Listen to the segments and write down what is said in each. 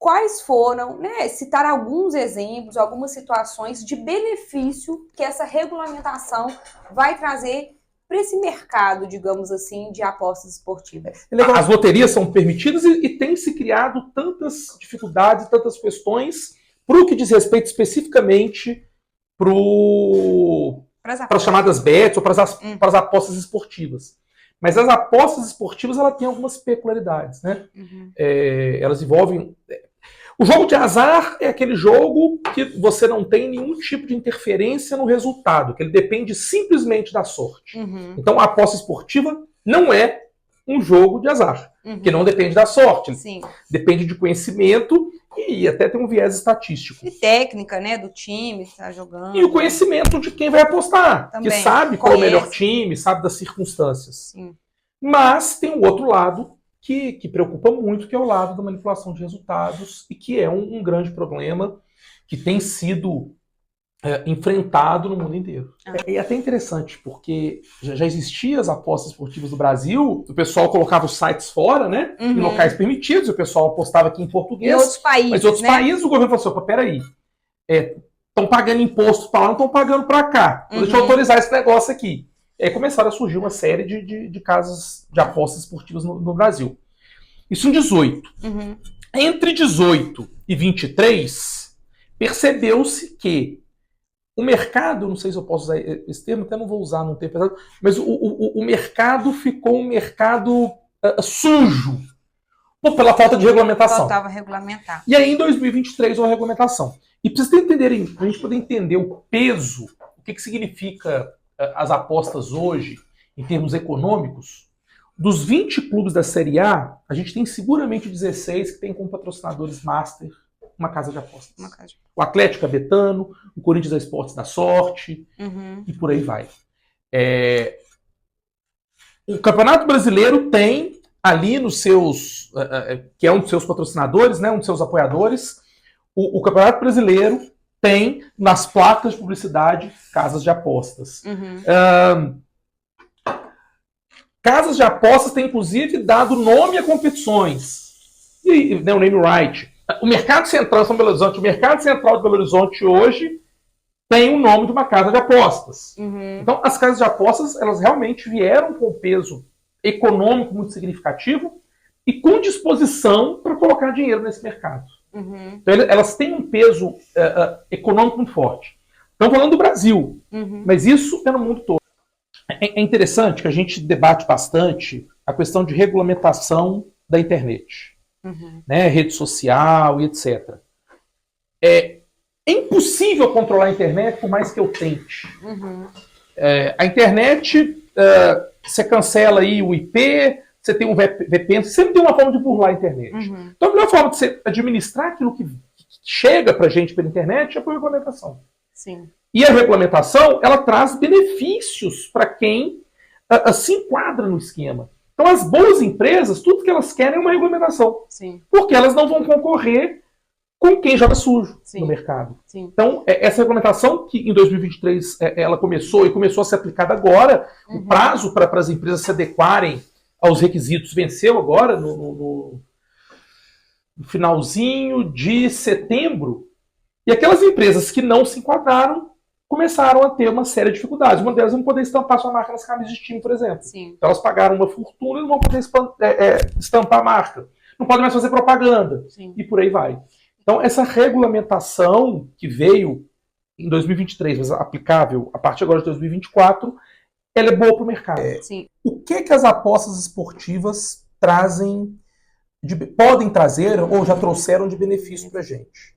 quais foram, né, citar alguns exemplos, algumas situações de benefício que essa regulamentação vai trazer para esse mercado, digamos assim, de apostas esportivas. As loterias são permitidas e tem se criado tantas dificuldades, tantas questões para o que diz respeito especificamente para as chamadas bets ou para as apostas esportivas. Mas as apostas esportivas ela tem algumas peculiaridades, né? Elas envolvem... O jogo de azar é aquele jogo que você não tem nenhum tipo de interferência no resultado, que ele depende simplesmente da sorte. Então a aposta esportiva não é um jogo de azar, que não depende da sorte. Sim. Depende de conhecimento e até tem um viés estatístico. E técnica, né, do time que está jogando. E o conhecimento de quem vai apostar, também, que sabe qual é o melhor time, sabe das circunstâncias. Sim. Mas tem um outro lado que preocupa muito, que é o lado da manipulação de resultados e que é um grande problema que tem sido enfrentado no mundo inteiro. É até interessante, porque já existiam as apostas esportivas no Brasil, o pessoal colocava os sites fora, né, em locais permitidos, o pessoal apostava aqui em português. Em outros países, mas em outros países o governo falou assim, peraí, estão pagando imposto para lá, não estão pagando para cá. Deixa eu autorizar esse negócio aqui. E aí começaram a surgir uma série de casas de apostas esportivas no Brasil. Isso em 18. Entre 18 e 23, percebeu-se que o mercado, não sei se eu posso usar esse termo, até não vou usar num tempo exato, mas o mercado ficou um mercado sujo pela falta de regulamentação. Faltava regulamentar. E aí em 2023 houve a regulamentação. E para vocês entenderem, para a gente poder entender o peso, o que significa as apostas hoje, em termos econômicos, dos 20 clubes da Série A, a gente tem seguramente 16 que tem como patrocinadores master uma casa de apostas. O Atlético é Betano, o Corinthians é Esportes da Sorte, e por aí vai. O Campeonato Brasileiro tem ali nos seus, que é um dos seus patrocinadores, né, um dos seus apoiadores, o Campeonato Brasileiro tem nas placas de publicidade casas de apostas. Casas de apostas têm, inclusive, dado nome a competições. E o name right. O Mercado Central de São Belo Horizonte, o Mercado Central de Belo Horizonte hoje tem o nome de uma casa de apostas. Então, as casas de apostas, elas realmente vieram com peso econômico muito significativo e com disposição para colocar dinheiro nesse mercado. Então, elas têm um peso econômico muito forte. Estamos falando do Brasil, mas isso é no mundo todo. É interessante que a gente debate bastante a questão de regulamentação da internet, né, rede social e etc. É impossível controlar a internet por mais que eu tente. A internet, você cancela aí o IP, você tem um VPN, você sempre tem uma forma de burlar a internet. Então a melhor forma de você administrar aquilo que chega pra gente pela internet é por regulamentação. Sim. E a regulamentação, ela traz benefícios para quem se enquadra no esquema. Então as boas empresas, tudo que elas querem é uma regulamentação. Sim. Porque elas não vão concorrer com quem joga sujo no mercado. Sim. Então, essa regulamentação que em 2023 ela começou a ser aplicada agora, o prazo para as empresas se adequarem aos requisitos venceu agora, no finalzinho de setembro, e aquelas empresas que não se enquadraram começaram a ter uma série de dificuldades. Uma delas é não poder estampar sua marca nas camisas de time, por exemplo. Sim. Então elas pagaram uma fortuna e não vão poder estampar a marca. Não podem mais fazer propaganda. Sim. E por aí vai. Então essa regulamentação que veio em 2023, mas aplicável a partir agora de 2024, ela é boa para o mercado. Sim. O que as apostas esportivas trazem, podem trazer ou já trouxeram de benefício para a gente?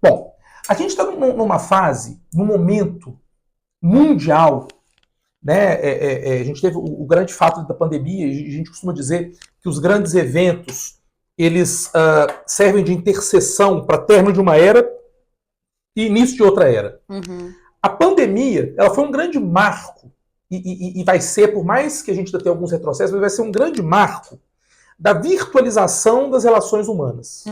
Bom, a gente está numa fase, num momento mundial, né? A gente teve o grande fato da pandemia, e a gente costuma dizer que os grandes eventos eles servem de interseção para término de uma era e início de outra era. A pandemia, ela foi um grande marco, e vai ser, por mais que a gente ainda tenha alguns retrocessos, mas vai ser um grande marco da virtualização das relações humanas.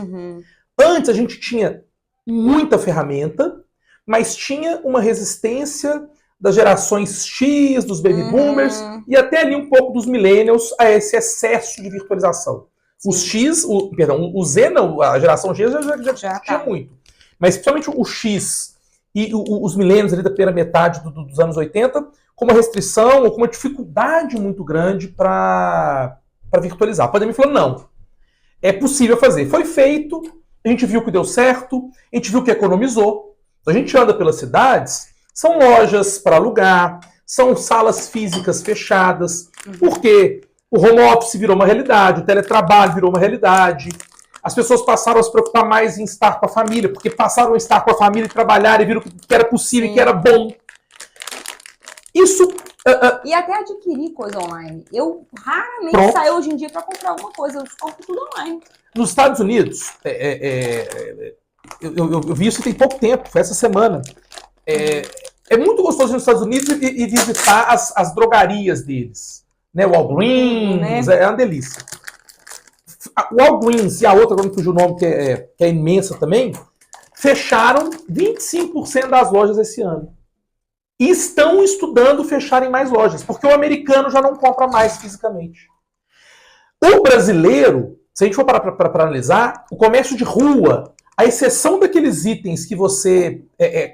Antes a gente tinha muita ferramenta, mas tinha uma resistência das gerações X, dos baby boomers, e até ali um pouco dos millennials a esse excesso de virtualização. Os X, o Z não, a geração G já tinha muito. Mas principalmente o X e os milênios ali da primeira metade dos anos 80, com uma restrição ou com uma dificuldade muito grande para virtualizar. A pandemia falou, não, é possível fazer. Foi feito, a gente viu que deu certo, a gente viu que economizou. A gente anda pelas cidades, são lojas para alugar, são salas físicas fechadas, porque o home office virou uma realidade, o teletrabalho virou uma realidade. As pessoas passaram a se preocupar mais em estar com a família, porque passaram a estar com a família e trabalhar e viram que era possível e que era bom. Isso... E até adquirir coisa online. Eu raramente saio hoje em dia para comprar alguma coisa, eu compro tudo online. Nos Estados Unidos, eu vi isso tem pouco tempo, foi essa semana. É muito gostoso ir nos Estados Unidos e visitar as drogarias deles. Né? Walgreens, é uma delícia. O Walgreens e a outra, agora me fugiu o nome, que é imensa também, fecharam 25% das lojas esse ano. E estão estudando fecharem mais lojas, porque o americano já não compra mais fisicamente. O brasileiro, se a gente for parar para analisar, o comércio de rua, a exceção daqueles itens que você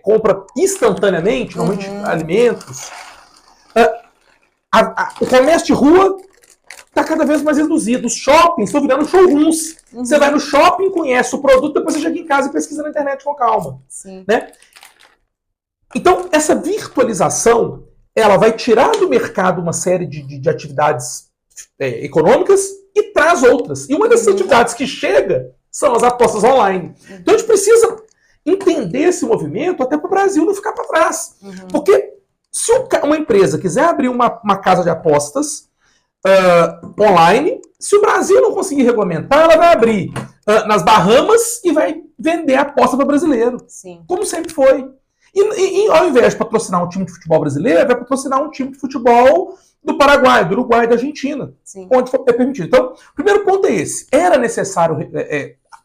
compra instantaneamente, normalmente alimentos, o comércio de rua está cada vez mais reduzido. Os shoppings estão virando showrooms. Você vai no shopping, conhece o produto, depois você chega em casa e pesquisa na internet com calma. Né? Então, essa virtualização, ela vai tirar do mercado uma série de atividades econômicas e traz outras. E uma dessas atividades que chega são as apostas online. Então, a gente precisa entender esse movimento até para o Brasil não ficar para trás. Porque se uma empresa quiser abrir uma casa de apostas online, se o Brasil não conseguir regulamentar, ela vai abrir nas Bahamas e vai vender aposta para o brasileiro. Como sempre foi. E ao invés de patrocinar um time de futebol brasileiro, vai patrocinar um time de futebol do Paraguai, do Uruguai, da Argentina, onde for permitido. Então, o primeiro ponto é esse. Era necessário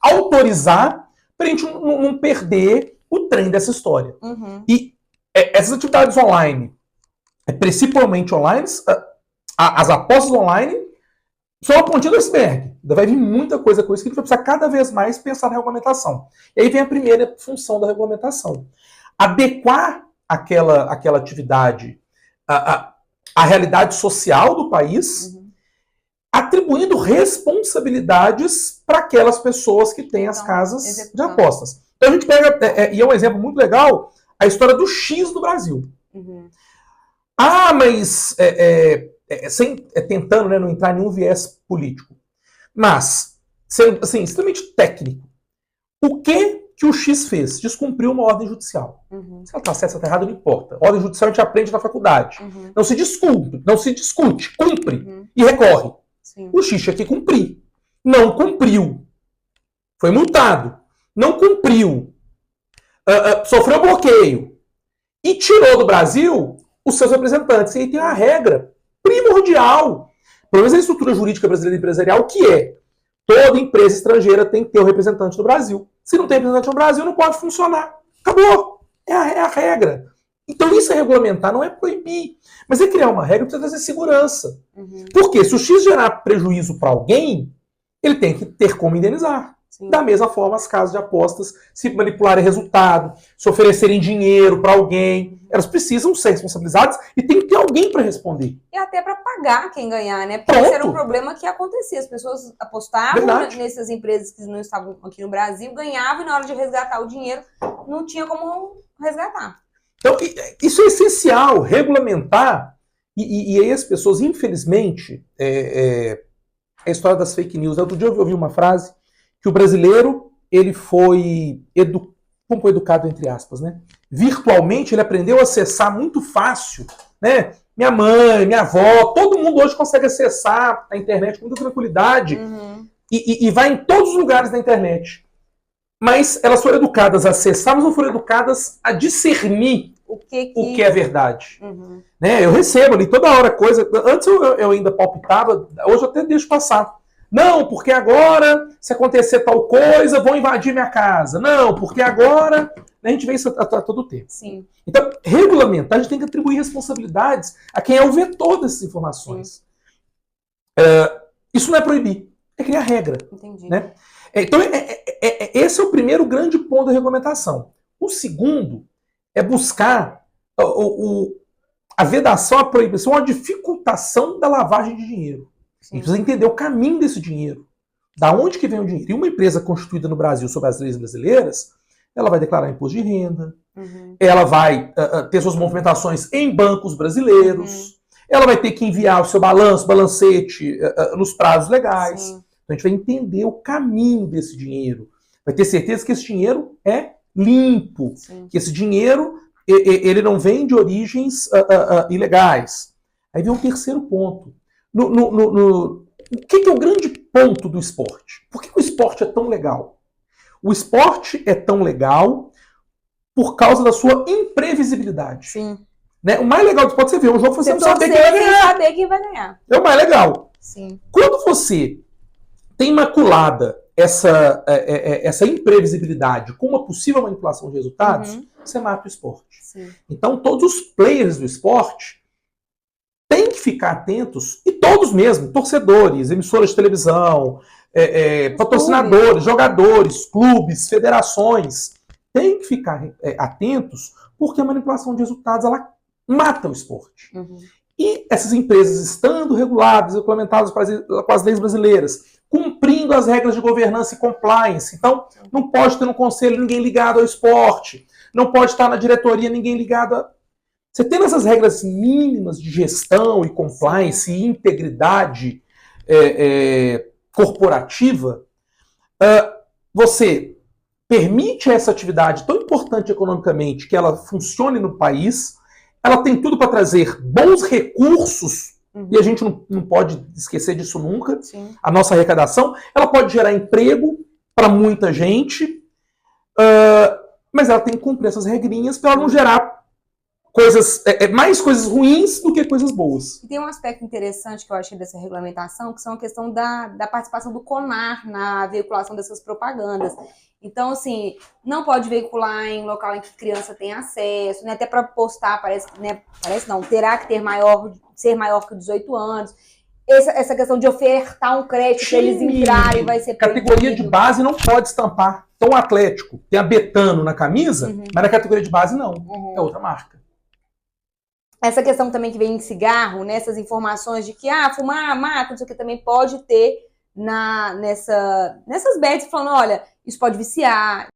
autorizar para a gente não perder o trem dessa história. E essas atividades online, principalmente online, as apostas online, são a pontinha do iceberg. Vai vir muita coisa com isso que a gente vai precisar cada vez mais pensar na regulamentação. E aí vem a primeira função da regulamentação. Adequar aquela atividade à realidade social do país, atribuindo responsabilidades para aquelas pessoas que têm as casas de apostas. Então a gente pega, e é um exemplo muito legal, a história do X do Brasil. Mas tentando não entrar em nenhum viés político, mas sendo assim, extremamente técnico. O que o X fez? Descumpriu uma ordem judicial. Se ela está certa, se ela está errada, não importa. Ordem judicial a gente aprende na faculdade. Não se discute, cumpre e recorre. O X tinha que cumprir. Não cumpriu. Foi multado. Não cumpriu. Sofreu bloqueio. E tirou do Brasil os seus representantes. E aí tem uma regra primordial, pelo menos a estrutura jurídica brasileira empresarial, que é: toda empresa estrangeira tem que ter um representante no Brasil. Se não tem representante no Brasil, não pode funcionar. Acabou. É a regra. Então isso é regulamentar, não é proibir. Mas é criar uma regra para trazer segurança. Porque se o X gerar prejuízo para alguém, ele tem que ter como indenizar. Da mesma forma, as casas de apostas, se manipularem resultado, se oferecerem dinheiro para alguém, elas precisam ser responsabilizadas e tem que ter alguém para responder. E até para pagar quem ganhar, né? Porque esse era um problema que acontecia. As pessoas apostavam nessas empresas que não estavam aqui no Brasil, ganhavam e na hora de resgatar o dinheiro não tinha como resgatar. Então, isso é essencial, regulamentar. E aí as pessoas, infelizmente, a história das fake news. Outro dia eu ouvi uma frase que o brasileiro, ele foi educado, entre aspas, né? Virtualmente, ele aprendeu a acessar muito fácil, né? Minha mãe, minha avó, todo mundo hoje consegue acessar a internet com muita tranquilidade e vai em todos os lugares da internet. Mas elas foram educadas a acessar, mas não foram educadas a discernir o que é verdade. Né? Eu recebo ali toda hora coisa. Antes eu ainda palpitava, hoje eu até deixo passar. Não, porque agora, se acontecer tal coisa, vão invadir minha casa. Não, porque agora... A gente vê isso a todo tempo. Então, regulamentar, a gente tem que atribuir responsabilidades a quem é o vetor dessas informações. Isso não é proibir. É criar regra. Entendi. Né? Então, esse é o primeiro grande ponto da regulamentação. O segundo é buscar a vedação, a proibição, a dificultação da lavagem de dinheiro. A gente precisa entender o caminho desse dinheiro. Da onde que vem o dinheiro? E uma empresa constituída no Brasil sob as leis brasileiras, ela vai declarar imposto de renda, ela vai ter suas movimentações em bancos brasileiros, ela vai ter que enviar o seu balancete nos prazos legais. Sim. Então a gente vai entender o caminho desse dinheiro. Vai ter certeza que esse dinheiro é limpo, Sim. que esse dinheiro ele não vem de origens ilegais. Aí vem o terceiro ponto. O que é o grande ponto do esporte? Por que o esporte é tão legal? O esporte é tão legal por causa da sua imprevisibilidade. Sim. Né? O mais legal do esporte, você vê um jogo, você não sabe quem vai ganhar. Saber quem vai ganhar. É o mais legal. Sim. Quando você tem maculada essa imprevisibilidade com uma possível manipulação de resultados, você mata o esporte. Sim. Então, todos os players do esporte têm que ficar atentos, e todos mesmo, torcedores, emissoras de televisão, patrocinadores, jogadores, clubes, federações, têm que ficar atentos, porque a manipulação de resultados ela mata o esporte. E essas empresas, estando reguladas, regulamentadas com as leis brasileiras, cumprindo as regras de governança e compliance, então não pode ter no conselho ninguém ligado ao esporte, não pode estar na diretoria ninguém ligado a... Você tendo essas regras mínimas de gestão e compliance e integridade corporativa, você permite essa atividade tão importante economicamente que ela funcione no país, ela tem tudo para trazer bons recursos, e a gente não pode esquecer disso nunca. Sim. A nossa arrecadação, ela pode gerar emprego para muita gente, mas ela tem que cumprir essas regrinhas para ela não gerar mais coisas ruins do que coisas boas. E tem um aspecto interessante que eu achei dessa regulamentação, que são a questão da participação do CONAR na veiculação dessas propagandas. Então, assim, não pode veicular em local em que criança tem acesso, né? Até para postar, terá que ser maior que 18 anos. Essa questão de ofertar um crédito para eles entrarem vai ser proibido. Categoria de base não pode estampar. Então, o Atlético tem a Betano na camisa, mas na categoria de base não. É outra marca. Essa questão também que vem em cigarro, né? Essas informações de que fumar mata, não sei o que, também pode ter nessas bets falando, olha, isso pode viciar.